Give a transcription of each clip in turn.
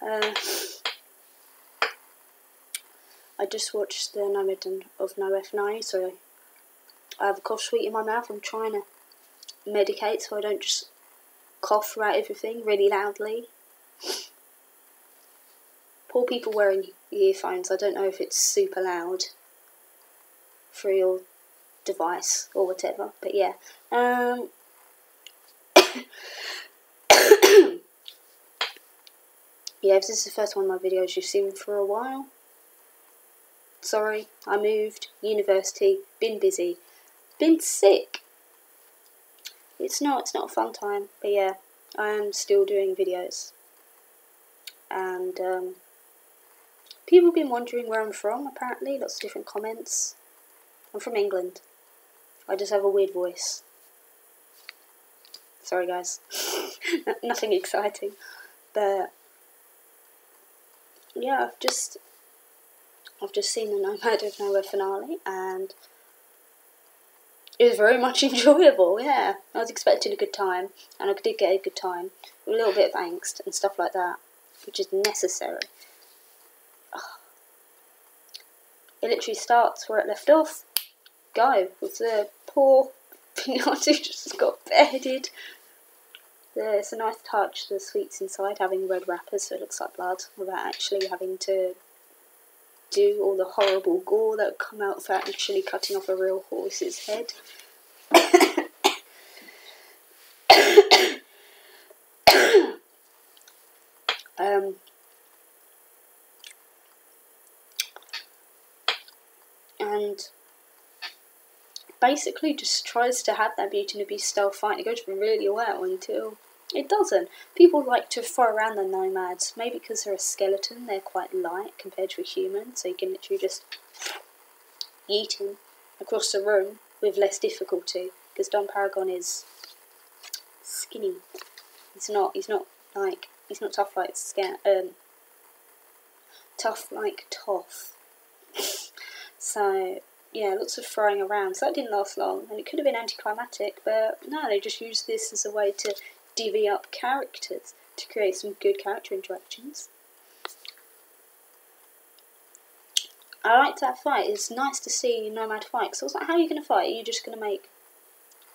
I just watched the Nomad of Nowhere finale, so I have a cough sweet in my mouth. I'm trying to medicate so I don't just cough throughout everything really loudly. Poor people wearing earphones. I don't know if it's super loud through your device or whatever, but yeah. Yeah, if this is the first one of my videos you've seen for a while, sorry, I moved, university, been busy, been sick. It's not a fun time, but yeah, I am still doing videos. And people have been wondering where I'm from, apparently, lots of different comments. I'm from England. I just have a weird voice. Sorry guys. Nothing exciting. But yeah, I've just seen the Nomad of Nowhere finale, and it was very much enjoyable. Yeah, I was expecting a good time, and I did get a good time with a little bit of angst and stuff like that, which is necessary. It literally starts where it left off. Go with the poor pinata who just got beheaded. It's a nice touch, the sweets inside having red wrappers so it looks like blood, without actually having to do all the horrible gore that would come out without actually cutting off a real horse's head. And basically just tries to have that Beauty and the Beast style fight. It goes really well until it doesn't. People like to throw around the nomads, maybe because they're a skeleton, they're quite light compared to a human, so you can literally just yeet him across the room with less difficulty, because Don Paragon is skinny. He's not tough like tough like Toff. So yeah, lots of throwing around. So that didn't last long, and it could have been anticlimactic, but no, they just used this as a way to divvy up characters to create some good character interactions. I liked that fight. It's nice to see Nomad fight, because I was like, how are you going to fight? Are you just going to make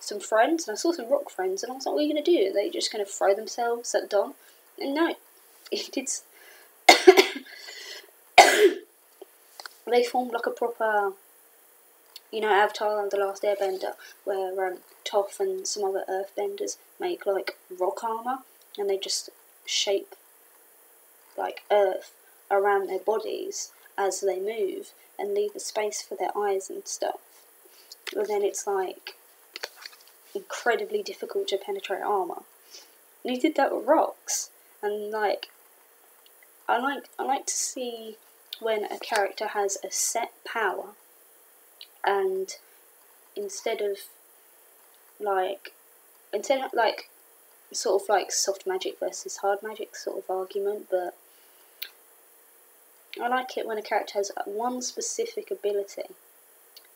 some friends? And I saw some rock friends, and I was like, what are you going to do? Are they just going to throw themselves at Don? And no, it did. They formed like a proper, you know, Avatar and The Last Airbender, where Toph and some other earthbenders make like rock armour, and they just shape like earth around their bodies as they move and leave a space for their eyes and stuff. But then it's like incredibly difficult to penetrate armour. And he did that with rocks. And like I like to see when a character has a set power, and instead of sort of like soft magic versus hard magic sort of argument, but I like it when a character has one specific ability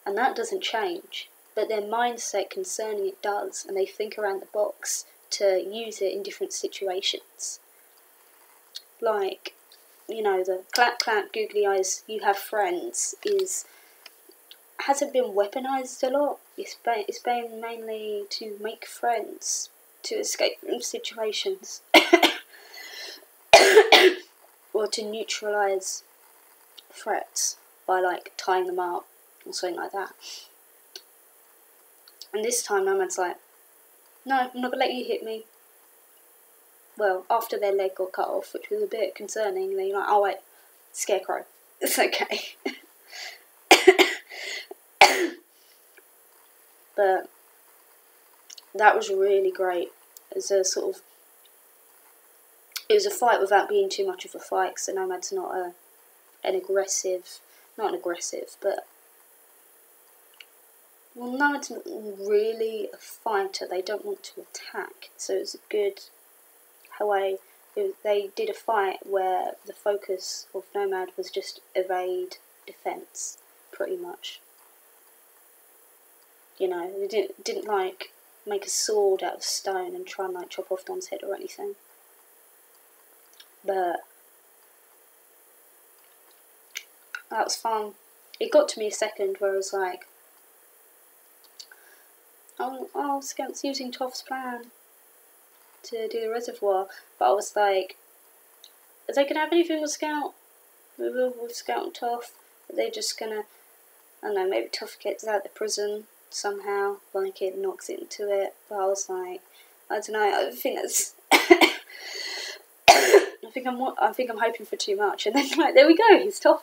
and that doesn't change, but their mindset concerning it does, and they think around the box to use it in different situations. Like, you know, the clap clap googly eyes, you have friends hasn't been weaponised a lot. It's been mainly to make friends, to escape from situations, or to neutralise threats by like tying them up or something like that. And this time Nomad's like, no, I'm not going to let you hit me. Well, after their leg got cut off, which was a bit concerning, then you're like, oh wait, Scarecrow, it's okay. But that was really great. It was a fight without being too much of a fight, because the Nomad's not an aggressive, but well, Nomad's not really a fighter. They don't want to attack, so it's a good way. They did a fight where the focus of Nomad was just evade, defense, pretty much. You know, they didn't like make a sword out of stone and try and like chop off Don's head or anything. But That was fun. It got to me a second where I was like, oh, Scout's using Toff's plan to do the reservoir. But I was like, are they going to have anything with Scout? With Scout and Toff? Are they just going to, I don't know, maybe Toff gets out of the prison somehow, like it knocks it into it. But I was like, I don't know, I think that's... I think I'm hoping for too much. And then, like, there we go, he's Toff.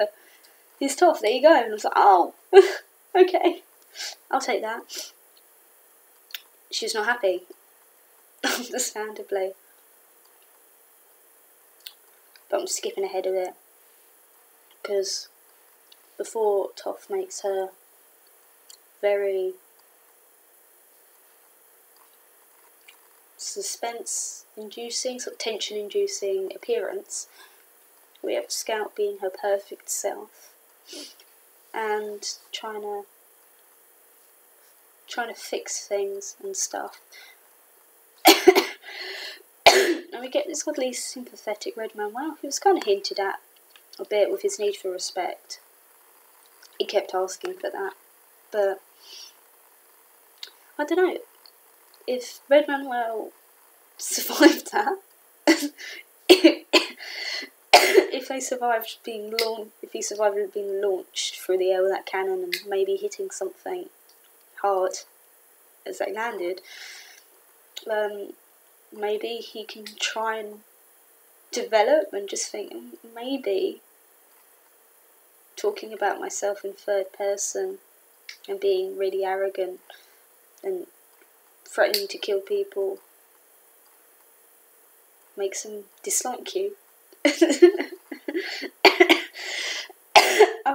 He's Toff, there you go. And I was like, oh, okay, I'll take that. She's not happy, understandably. But I'm skipping ahead of it, because before Toff makes her very suspense-inducing, sort of tension-inducing appearance, we have Scout being her perfect self and trying to fix things and stuff. And we get this oddly sympathetic Red Manuel, who was kind of hinted at a bit with his need for respect. He kept asking for that, but I don't know if Red Manuel survived that. If he survived being launched through the air with that cannon and maybe hitting something hard as they landed, maybe he can try and develop and just think, maybe talking about myself in third person and being really arrogant and threatening to kill people makes them dislike you. I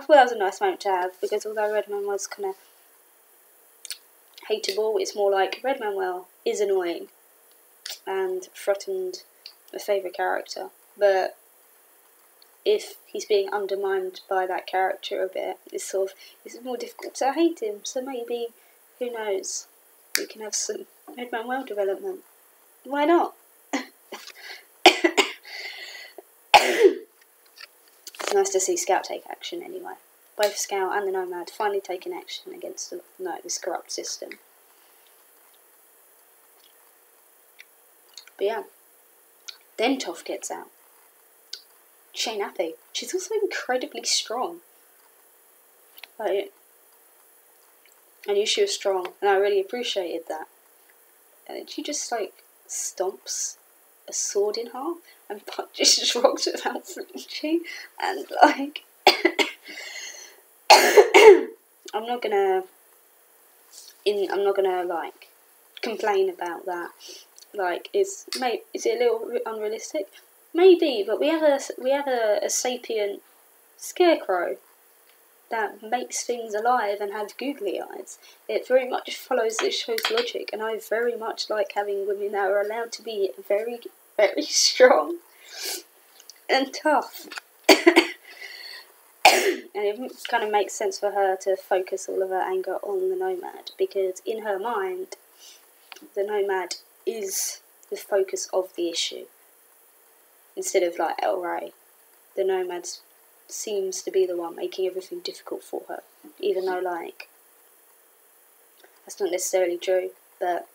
thought that was a nice moment to have, because although Red Manuel was kind of hateable, it's more like Red Manuel is annoying and threatened a favourite character, but if he's being undermined by that character a bit, it's more difficult to hate him. So maybe, who knows, we can have some Red Manuel development. Why not? It's nice to see Scout take action anyway. Both Scout and the Nomad finally taking action against this corrupt system. But yeah, then Toff gets out. She ain't happy. She's also incredibly strong. Like, I knew she was strong, and I really appreciated that. And she just, like, stomps a sword in half and punches rocks without flinching. And, like, I'm not gonna like complain about that. Like, is it a little unrealistic? Maybe, but we have a sapient scarecrow that makes things alive and has googly eyes. It very much follows this show's logic, and I very much like having women that are allowed to be very, very strong and tough. And it kind of makes sense for her to focus all of her anger on the Nomad, because in her mind, the Nomad is the focus of the issue. Instead of, like, El Rey, the Nomad seems to be the one making everything difficult for her. Even though, like, that's not necessarily true, but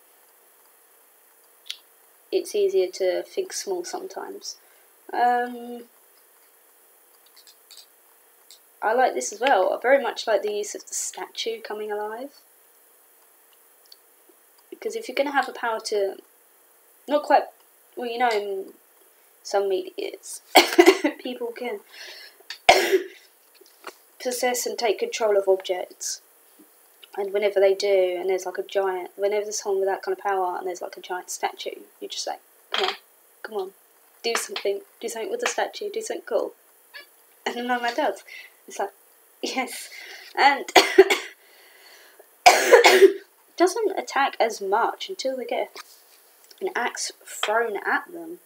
it's easier to think small sometimes. I like this as well. I very much like the use of the statue coming alive. Because if you're going to have the power to, not quite, well, you know, in some medias, people can possess and take control of objects. And whenever they do, and there's like a giant, whenever there's someone with that kind of power and there's like a giant statue, you're just like, come on, do something with the statue, do something cool. And the Nomad does. It's like, yes. And doesn't attack as much until they get an axe thrown at them.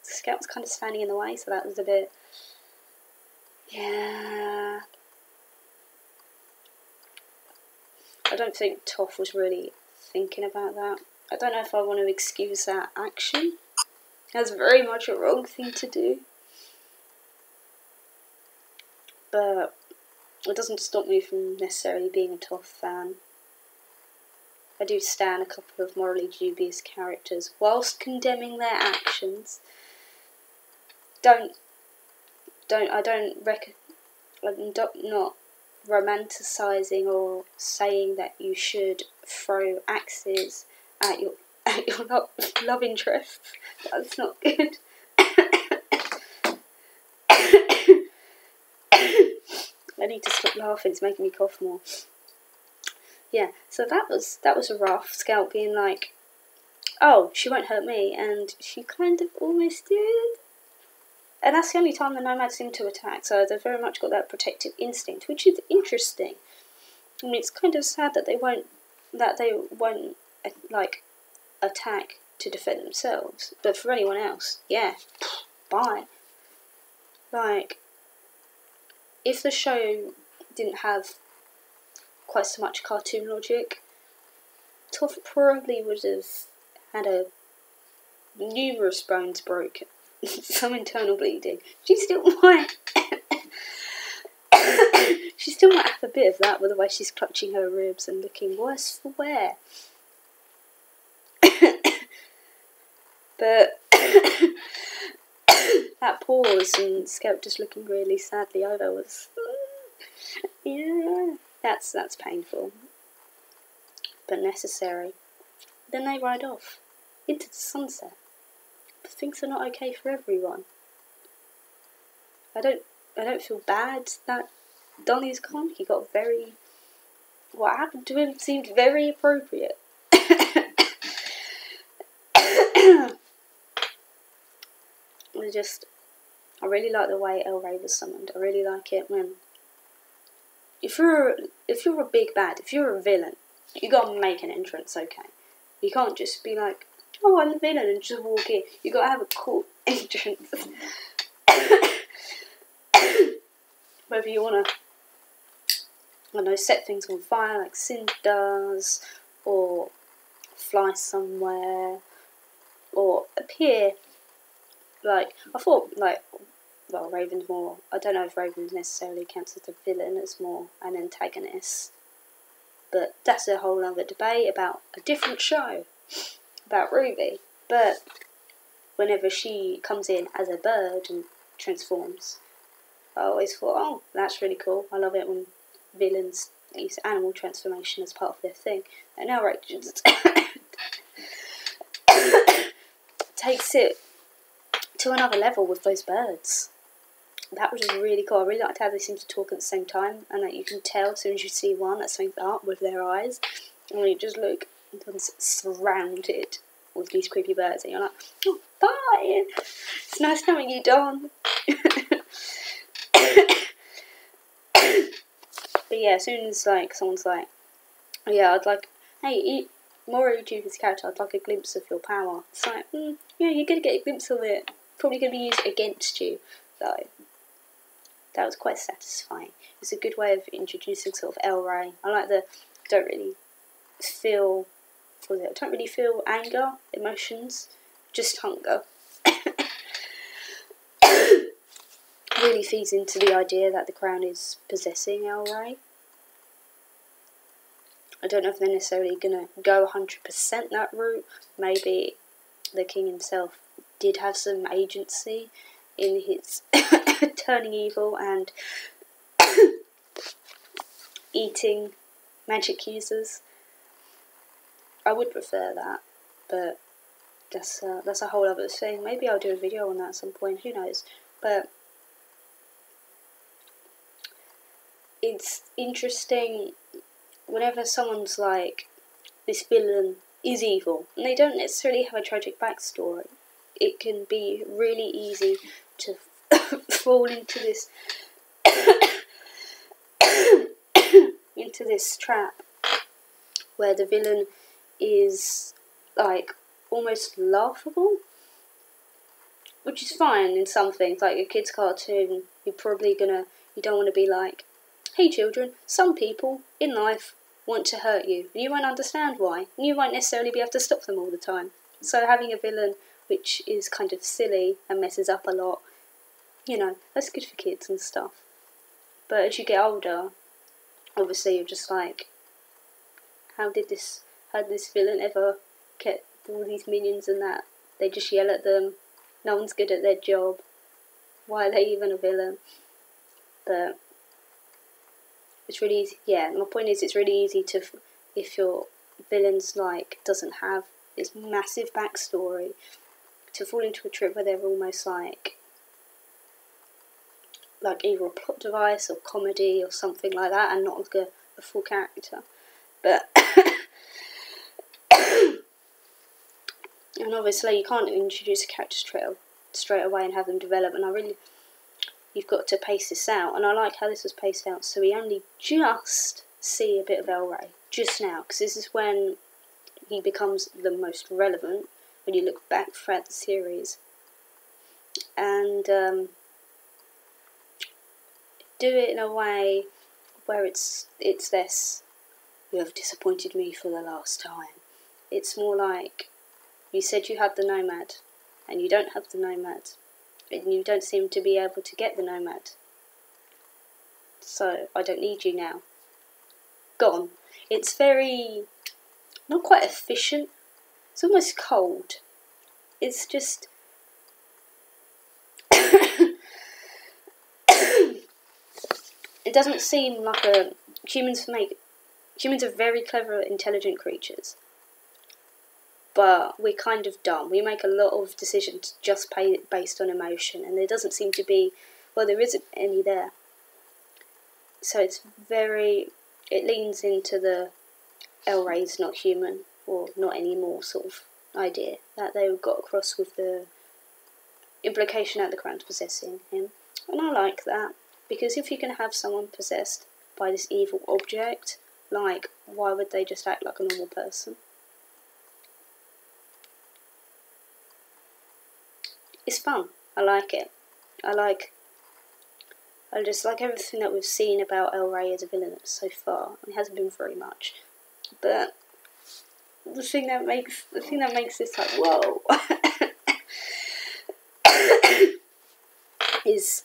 The Scout's kind of standing in the way, so that was a bit, yeah. I don't think Toff was really thinking about that. I don't know if I want to excuse that action. That's very much a wrong thing to do. But it doesn't stop me from necessarily being a Toph fan. I do stan a couple of morally dubious characters whilst condemning their actions. I'm not romanticising or saying that you should throw axes at your love interests. That's not good. I need to stop laughing, it's making me cough more. Yeah, so that was rough. Scout being like, oh, she won't hurt me, and she kind of almost did. And that's the only time the Nomads seem to attack, so they've very much got that protective instinct, which is interesting. I mean, it's kind of sad that they won't like attack to defend themselves, but for anyone else, yeah, bye. Like, if the show didn't have quite so much cartoon logic, Toph probably would have had numerous bones broken, some internal bleeding. She still might. She still might have a bit of that with the way she's clutching her ribs and looking worse for wear. But that pause and Scout just looking really sadly over was, yeah, that's painful, but necessary. Then they ride off into the sunset. But things are not okay for everyone. I don't feel bad that Donnie's gone. He got what happened to him seemed very appropriate. I really like the way El Rey was summoned. I really like it when if you're a big bad, if you're a villain, you gotta make an entrance, okay? You can't just be like, oh, I'm the villain, and just walk in. You gotta have a cool entrance. Whether you wanna, set things on fire like Cinder does, or fly somewhere, or appear. Like, I thought, Raven's more, I don't know if Raven necessarily counts as a villain, as more an antagonist. But that's a whole other debate about a different show, about Ruby. But whenever she comes in as a bird and transforms, I always thought, oh, that's really cool. I love it when villains use animal transformation as part of their thing. And now Rachel just takes it to another level with those birds. That was just really cool. I really liked how they seem to talk at the same time, and that you can tell as soon as you see one that something's up with their eyes, and when you just look, and surrounded with these creepy birds, and you're like, oh, bye! It's nice knowing you, Don. But yeah, as soon as someone's like, oh, yeah, I'd like, hey, more YouTuber's character, I'd like a glimpse of your power. It's like, yeah, you're gonna get a glimpse of it. Probably gonna be used against you, though. That was quite satisfying. It's a good way of introducing sort of El Rey. I like don't really feel anger, emotions, just hunger. Really feeds into the idea that the crown is possessing El Rey. I don't know if they're necessarily going to go 100% that route. Maybe the king himself did have some agency in his turning evil and eating magic users. I would prefer that, but that's a whole other thing. Maybe I'll do a video on that at some point, who knows. But it's interesting whenever someone's like, this villain is evil, and they don't necessarily have a tragic backstory. It can be really easy to fall into this trap where the villain is almost laughable, which is fine in some things. Like a kid's cartoon, you don't want to be like, hey children, some people in life want to hurt you, and you won't understand why, and you won't necessarily be able to stop them all the time. So having a villain which is kind of silly and messes up a lot, that's good for kids and stuff. But as you get older, obviously you're just like, how did this villain ever get all these minions and that? They just yell at them. No one's good at their job. Why are they even a villain? But it's really easy. Yeah, my point is, it's really easy to, if your villain's like doesn't have this massive backstory, to fall into a trip where they're almost like either a plot device or comedy or something like that, and not like a full character. But and obviously you can't introduce a character straight away and have them develop. And you've got to pace this out. And I like how this was paced out. So we only just see a bit of El Rey just now, because this is when he becomes the most relevant when you look back throughout the series. And do it in a way where it's less, you have disappointed me for the last time. It's more like, you said you had the Nomad, and you don't have the Nomad, and you don't seem to be able to get the Nomad. So, I don't need you now. Gone. It's very, not quite efficient, it's almost cold. It's just... It doesn't seem like humans are very clever, intelligent creatures, but we're kind of dumb. We make a lot of decisions just based on emotion, and there doesn't seem to be, well, there isn't any there. So it leans into the El Rey's not human, or not anymore sort of idea that they got across with the implication that the Crown's possessing him. And I like that. Because if you can have someone possessed by this evil object, like, why would they just act like a normal person? It's fun. I like it. I just like everything that we've seen about El Rey as a villain so far. It hasn't been very much. But the thing that makes this like, whoa, is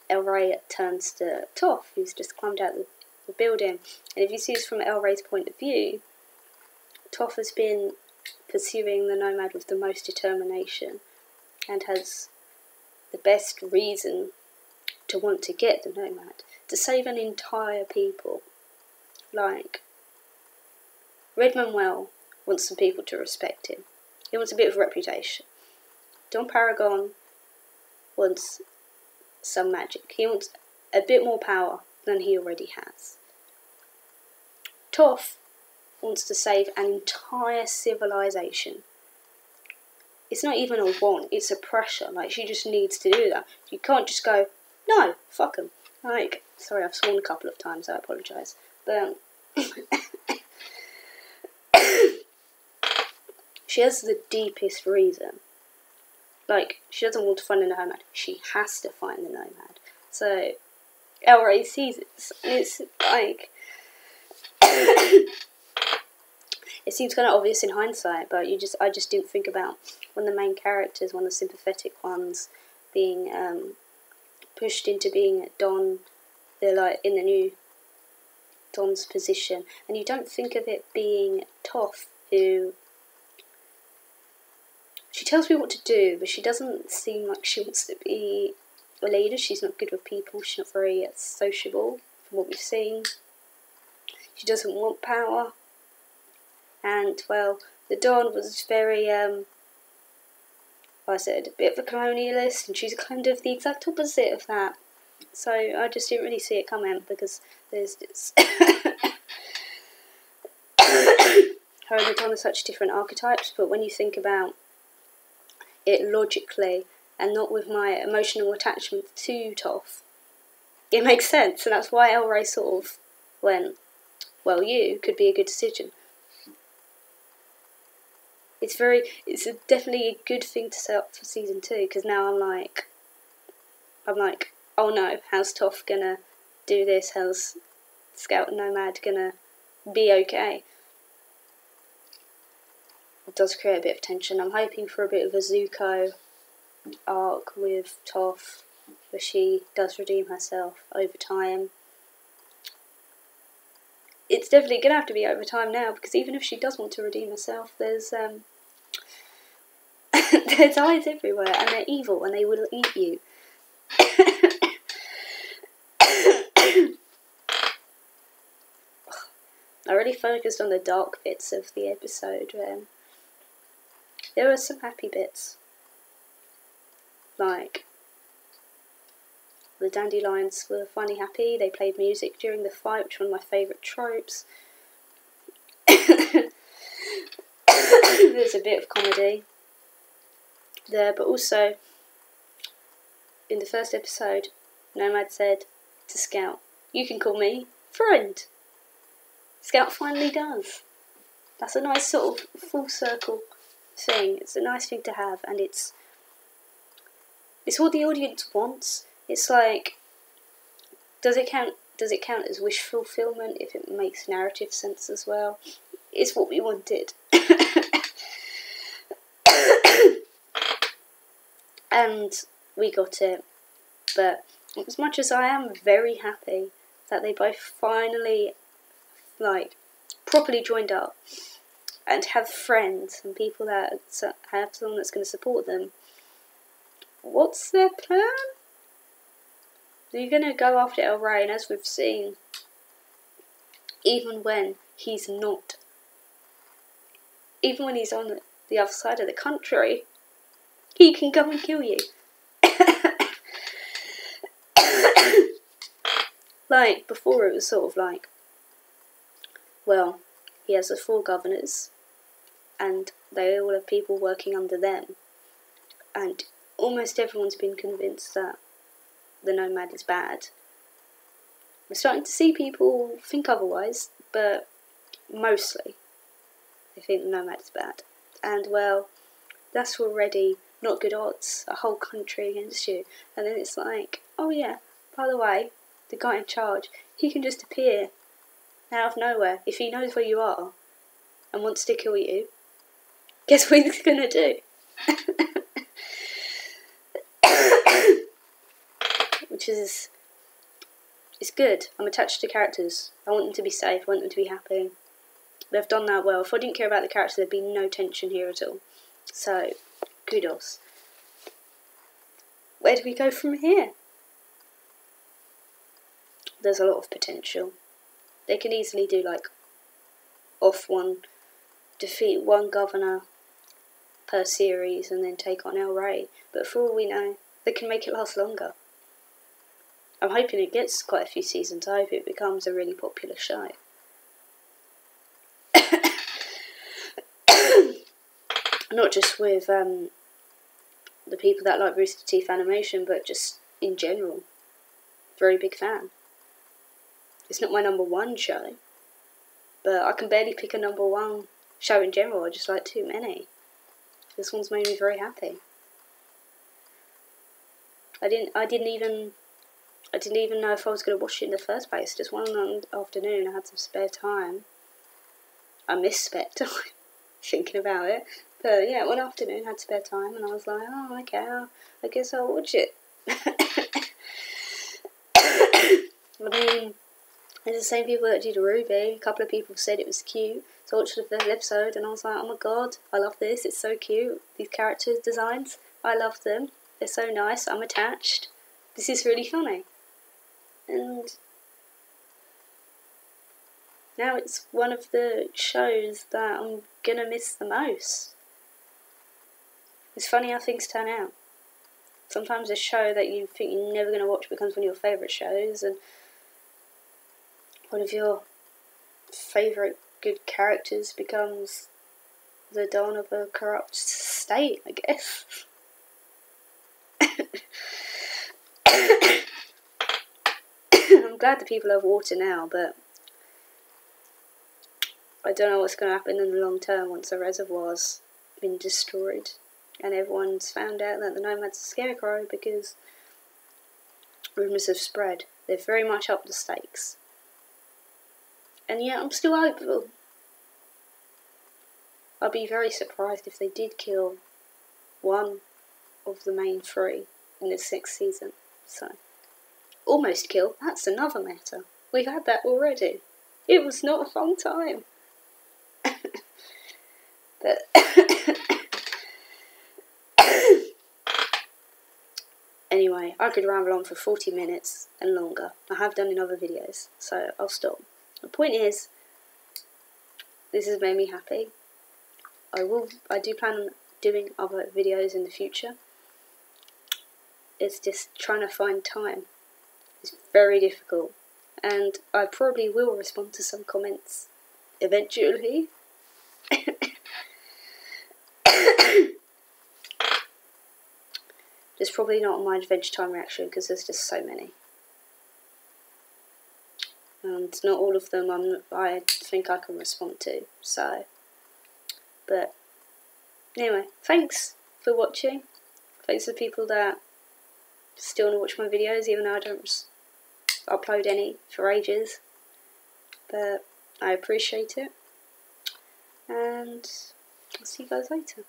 El Rey turns to Toph, who's just climbed out the building. And if you see this from El Rey's point of view, Toph has been pursuing the Nomad with the most determination and has the best reason to want to get the Nomad, to save an entire people. Like, Red Manuel wants some people to respect him. He wants a bit of reputation. Don Paragon wants some magic. He wants a bit more power than he already has. Toph wants to save an entire civilization. It's not even a want, it's a pressure. Like, she just needs to do that. You can't just go, no, fuck him. Like, sorry, I've sworn a couple of times, I apologise. But she has the deepest reason. Like, she doesn't want to find the Nomad. She has to find the Nomad. So, El Rey sees it. It's like... it seems kind of obvious in hindsight, but I just didn't think about one of the main characters, one of the sympathetic ones, being pushed into being Don. They're like in the new Don's position. And you don't think of it being Toph, who... She tells me what to do, but she doesn't seem like she wants to be a leader. She's not good with people. She's not very sociable, from what we've seen. She doesn't want power. And, well, the Don was very, like I said, a bit of a colonialist, and she's kind of the exact opposite of that. So I just didn't really see it coming, because there's this... Her and the Don are such different archetypes, but when you think about it logically and not with my emotional attachment to Toph, it makes sense, and that's why El Rey sort of went, well, you could be a good decision. It's definitely a good thing to set up for season 2, because now I'm like, oh no, how's Toph gonna do this? How's Scout Nomad gonna be okay? It does create a bit of tension. I'm hoping for a bit of a Zuko arc with Toph, where she does redeem herself over time. it's definitely going to have to be over time now, because even if she does want to redeem herself, there's there's eyes everywhere, and they're evil, and they will eat you. I really focused on the dark bits of the episode. There were some happy bits, like the dandelions were finally happy. They played music during the fight, which is one of my favourite tropes. There's a bit of comedy there, but also in the first episode, Nomad said to Scout, "You can call me friend." Scout finally does. That's a nice sort of full circle thing. It's a nice thing to have, and it's what the audience wants. It's like, does it count as wish fulfillment if it makes narrative sense as well? It's what we wanted. And we got it. But as much as I am very happy that they both finally, like, properly joined up and have friends and people that have someone that's going to support them, what's their plan? They're going to go after El Rey, and as we've seen, even when he's not, even when he's on the other side of the country, he can come and kill you. Like, before it was sort of like, well, he has the 4 governors, and they all have people working under them, and almost everyone's been convinced that the Nomad is bad. We're starting to see people think otherwise, but mostly they think the Nomad is bad. And, well, that's already not good odds, a whole country against you. And then it's like, oh yeah, by the way, the guy in charge, he can just appear out of nowhere. If he knows where you are and wants to kill you, guess what he's gonna do? Which is, it's good. I'm attached to characters. I want them to be safe, I want them to be happy. They've done that well. If I didn't care about the characters, there'd be no tension here at all. So, kudos. Where do we go from here? There's a lot of potential. They can easily do, like, defeat one governor per series and then take on El Rey. But for all we know, they can make it last longer. I'm hoping it gets quite a few seasons. I hope it becomes a really popular show. Not just with the people that like Rooster Teeth animation, but just in general. Very big fan. It's not my number 1 show, but I can barely pick a number 1 show in general. I just like too many. This one's made me very happy. I didn't even know if I was going to watch it in the first place. Just one afternoon, I had some spare time. I missed spare time, thinking about it. But yeah, one afternoon, I had spare time, and I was like, oh, okay, I guess I'll watch it. I mean, it's the same people that did Ruby. A couple of people said it was cute. So I watched the first episode, and I was like, oh my god, I love this. It's so cute. These characters' designs, I love them. They're so nice. I'm attached. This is really funny. And now it's one of the shows that I'm gonna miss the most. It's funny how things turn out. Sometimes a show that you think you're never gonna watch becomes one of your favourite shows, and one of your favourite good characters becomes the dawn of a corrupt state, I guess. I'm glad the people have water now, but I don't know what's going to happen in the long term once the reservoir's been destroyed and everyone's found out that the Nomad's a scarecrow, because rumours have spread. They've very much upped the stakes. And yet I'm still hopeful. I'd be very surprised if they did kill one of the main 3 in the 6th season. So, almost kill, that's another matter. We've had that already. It was not a fun time. But anyway, I could ramble on for 40 minutes and longer. I have done in other videos, so I'll stop. The point is, this has made me happy. I do plan on doing other videos in the future. It's just trying to find time. It's very difficult. And I probably will respond to some comments eventually. Just probably not on my Adventure Time reaction because there's just so many. And not all of them I think I can respond to. So, but anyway, thanks for watching. Thanks to people that still want to watch my videos even though I don't upload any for ages. But I appreciate it. And I'll see you guys later.